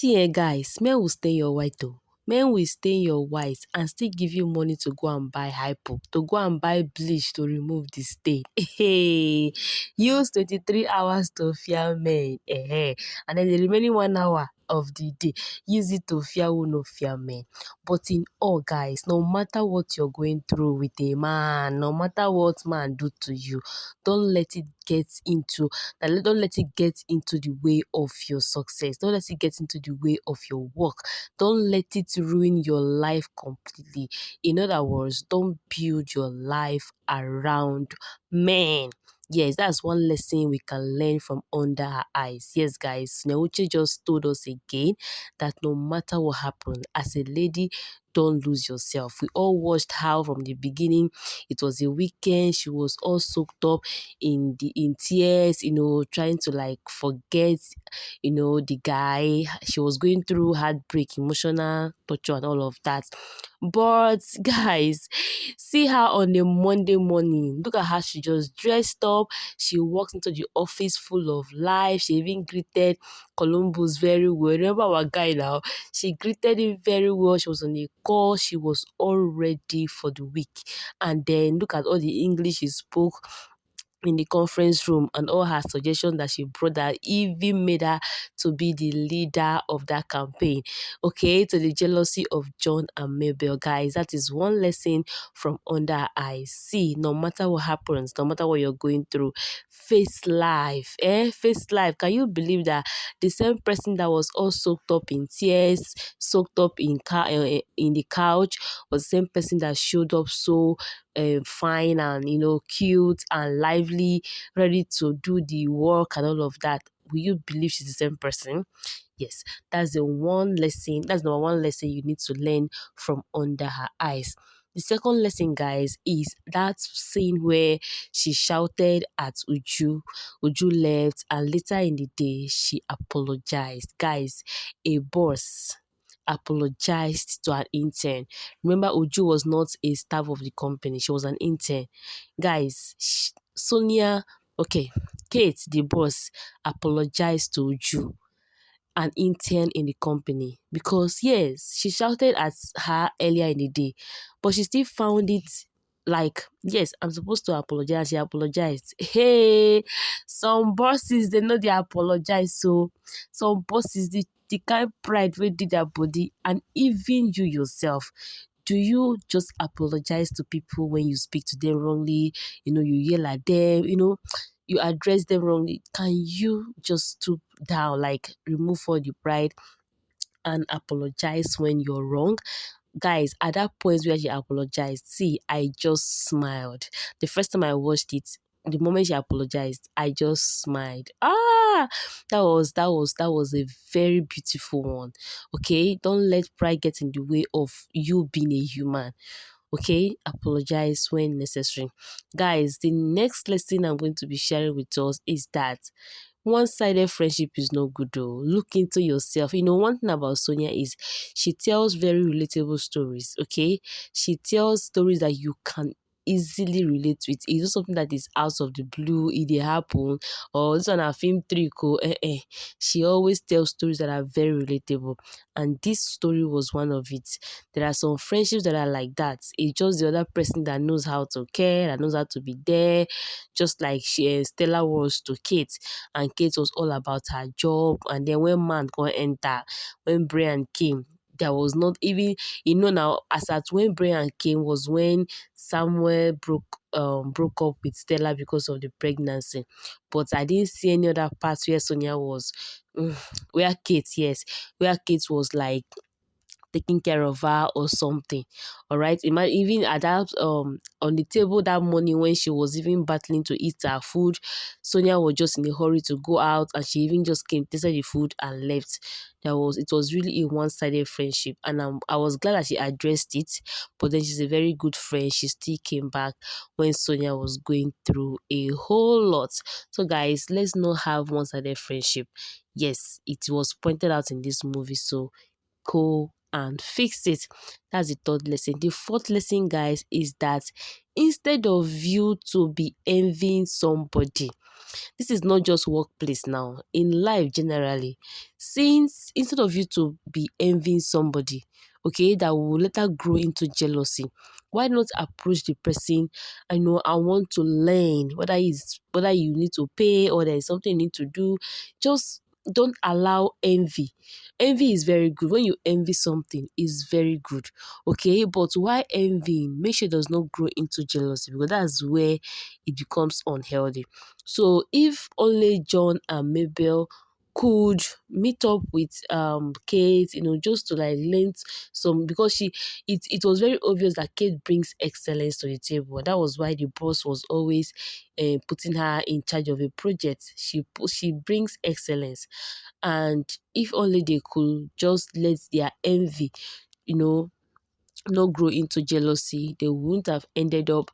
See guys, men will stay your white though. Men will stay your white and still give you money to go and buy hypo, to go and buy bleach to remove the stain. Hey, use 23 hours to fear men. And then the remaining 1 hour of the day, use it to fear who no fear men. But in all guys, no matter what you're going through with a man, no matter what man do to you, don't let it get into the way of your success. Don't let it get into the way of your work. Don't let it ruin your life completely. In other words, don't build your life around men. Yes, that's one lesson we can learn from under her eyes. Yes, guys, Sonia Uche just told us again that no matter what happened, as a lady, don't lose yourself. We all watched how from the beginning it was a weekend. She was all soaked up in tears, trying to like forget, the guy. She was going through heartbreak, emotional torture, and all of that. But guys, see her on a Monday morning. Look at how she just dressed up. She walks into the office full of life. She even greeted Columbus very well. Remember our guy now? She greeted him very well. She was on a call. She was all ready for the week. And then look at all the English she spoke in the conference room, and all her suggestions that she brought that even made her to be the leader of that campaign. Okay, to the jealousy of John and Mabel. Guys, that is one lesson from under her eyes. See, no matter what happens, no matter what you're going through, face life. Face life. Can you believe that the same person that was all soaked up in tears, soaked up in the couch, was the same person that showed up so fine and cute and lively, ready to do the work and all of that? Will you believe she's the same person? Yes, that's the one lesson. That's number one lesson you need to learn from under her eyes. The second lesson, guys, is that scene where she shouted at Uju. Uju left, and later in the day, she apologized. Guys, a boss apologized to an intern. Remember, Uju was not a staff of the company. She was an intern. Guys, Kate, the boss, apologized to Uju, an intern in the company, because yes, she shouted at her earlier in the day, but she still found it like, yes, I'm supposed to apologize. She apologized. Hey, some bosses, they know they apologize. So some bosses, the kind pride wey dey their body, and even you yourself, do you just apologize to people when you speak to them wrongly? You yell at them, you address them wrongly. Can you just stoop down, like remove all the pride and apologize when you're wrong? Guys, at that point where she apologized, see, I just smiled. The first time I watched it, the moment she apologized, I just smiled. That was a very beautiful one. Okay, don't let pride get in the way of you being a human. Okay, apologize when necessary. Guys, the next lesson I'm going to be sharing with us is that one-sided friendship is not good though. Look into yourself. One thing about Sonia is she tells very relatable stories, okay? She tells stories that you can easily relate with. It's not something that is out of the blue, it dey happen, or this on a film trick. She always tells stories that are very relatable, and this story was one of it. There are some friendships that are like that. It's just the other person that knows how to care, that knows how to be there, just like Stella was to Kate, and Kate was all about her job. And then when man go enter, when Brian came, there was not even, now, as at when Brian came was when Samuel broke up with Stella because of the pregnancy. But I didn't see any other parts where Sonia was, where Kate was like taking care of her or something. All right, even at that on the table that morning when she was even battling to eat her food, Sonia was just in a hurry to go out, and she even just came, tasted the food, and left. It was really a one-sided friendship, and I was glad that she addressed it. But then she's a very good friend. She still came back when Sonia was going through a whole lot. So guys, let's not have one-sided friendship. Yes, it was pointed out in this movie, so go and fix it. That's the third lesson. The fourth lesson, guys, is that instead of you to be envying somebody, This is not just workplace now, in life generally. Since instead of you to be envying somebody, okay, that will later grow into jealousy, why not approach the person? I want to learn whether you need to pay or there is something you need to do. Just don't allow envy. Envy is very good. When you envy something, is very good. Okay, but why envying? Make sure it does not grow into jealousy, because that's where it becomes unhealthy. So if only John and Mabel could meet up with Kate, just to like learn some, because it was very obvious that Kate brings excellence to the table. That was why the boss was always putting her in charge of a project. She brings excellence, and if only they could just let their envy, you know, not grow into jealousy, they wouldn't have ended up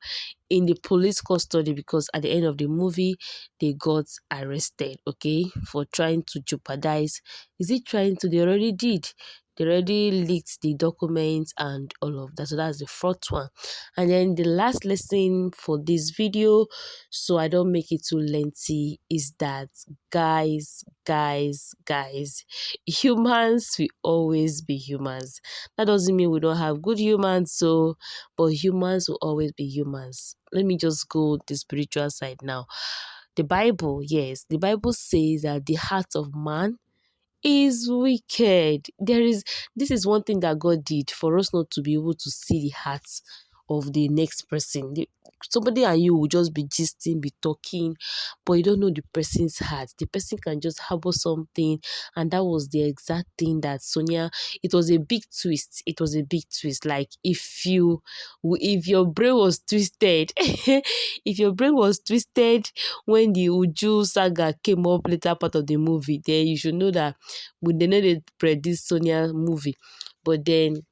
in the police custody, because at the end of the movie they got arrested, okay, for trying to jeopardize. Is it trying to? They already did. They already leaked the documents and all of that. So that's the fourth one. And then the last lesson for this video, so I don't make it too lengthy, is that guys, humans will always be humans. That doesn't mean we don't have good humans, but humans will always be humans. Let me just go the spiritual side now. The Bible, yes, the Bible says that the heart of man is wicked. This is one thing that God did for us not to be able to see the hearts of the next person. Somebody and you will just be gisting, be talking, but you don't know the person's heart. The person can just harbor something, and that was the exact thing that Sonia. It was a big twist. It was a big twist. Like if your brain was twisted, if your brain was twisted when the Uju saga came up later part of the movie, then you should know that they know they predict Sonia movie. But then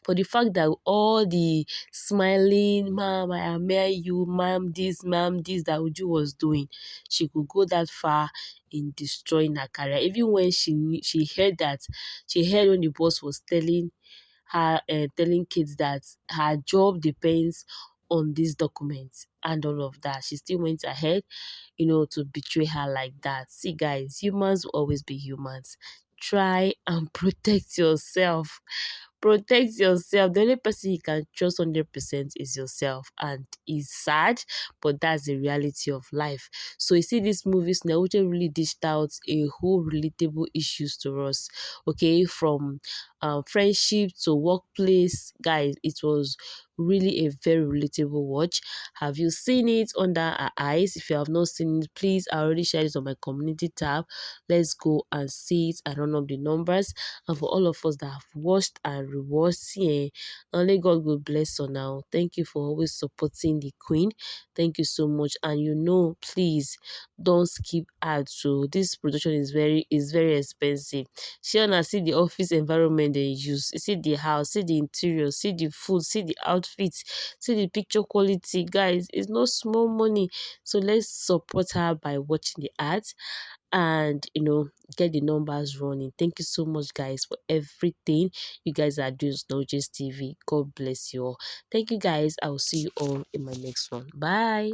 for the fact that all the smiling, ma'am, I admire you, ma'am, this that Uju was doing, she could go that far in destroying her career. Even when she heard when the boss was telling her, telling kids that her job depends on these documents and all of that, she still went ahead, to betray her like that. See, guys, humans will always be humans. Try and protect yourself. Protect yourself. The only person you can trust 100% is yourself, and it's sad, but that's the reality of life. So you see, these movies now which really dished out a whole relatable issues to us. Okay, from friendship to workplace, guys, it was really a very relatable watch. Have you seen it under our eyes? If you have not seen it, please, I already shared it on my community tab. Let's go and see it and run up the numbers. And for all of us that have watched and rewatched, yeah, only God will bless her now. Thank you for always supporting the queen. Thank you so much. And please don't skip ads. So this production is very expensive. Shana, see the office environment they use, see the house, see the interior, see the food, see the outfits, see the picture quality. Guys, it's not small money. So let's support her by watching the ads and get the numbers running. Thank you so much, guys, for everything you guys are doing. Uche TV, God bless you all. Thank you, guys. I will see you all in my next one. Bye.